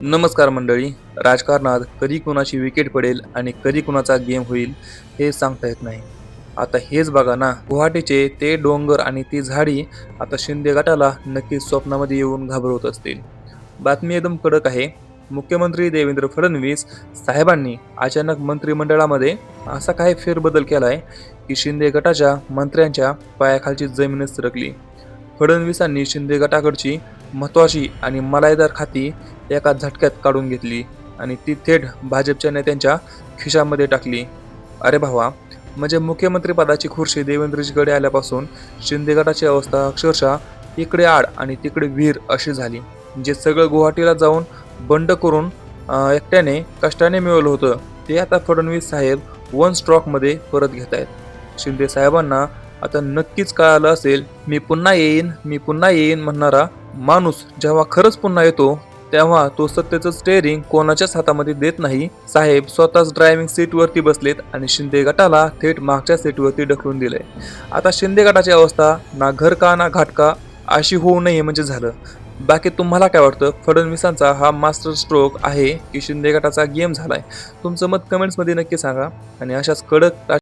नमस्कार मंडळी. राजकारणात कधी कुणाची विकेट पडेल आणि कधी कुणाचा गेम होईल हे सांगता येत नाही. आता हेच बघा ना, गुवाहाटीचे ते डोंगर आणि ती झाडी आता शिंदे गटाला नक्कीच स्वप्नामध्ये येऊन घाबरवत असतील. बातमी एकदम कडक आहे. मुख्यमंत्री देवेंद्र फडणवीस साहेबांनी अचानक मंत्रिमंडळामध्ये असा काही फेरबदल केलाय की शिंदे गटाच्या मंत्र्यांच्या पायाखालची जमीनच सरकली. फडणवीसांनी शिंदे गटाकडची महत्वाची आणि मलाईदार खाती एका झटक्यात काढून घेतली आणि ती थेट भाजपच्या नेत्यांच्या खिशामध्ये टाकली. अरे भावा, म्हणजे मुख्यमंत्री पदाची खुर्ची देवेंद्रजीकडे आल्यापासून शिंदे गटाची अवस्था अक्षरशः इकडे आड आणि तिकडे विहीर अशी झाली. जे सगळं गुवाहाटीला जाऊन बंड करून एकट्याने कष्टाने मिळवलं होतं ते आता फडणवीस साहेब वन स्ट्रोकमध्ये परत घेत आहेत. शिंदे साहेबांना आता नक्कीच कळालं असेल, मी पुन्हा येईन म्हणणारा माणूस जेव्हा खरंच पुन्हा येतो तेव्हा तो सत्तेचं स्टेअरिंग कोणाच्याच हातामध्ये देत नाही. साहेब स्वतःच ड्रायव्हिंग सीटवरती बसलेत आणि शिंदे गटाला थेट मागच्या सीटवरती ढकलून दिलंय. आता शिंदे गटाची अवस्था ना घर का ना घाट का अशी होऊ नये म्हणजे झालं. बाकी तुम्हाला काय वाटतं? फडणवीसांचा हा मास्टर स्ट्रोक आहे की शिंदे गटाचा गेम झालाय? तुमचं मत कमेंट्समध्ये नक्की सांगा आणि अशाच कडक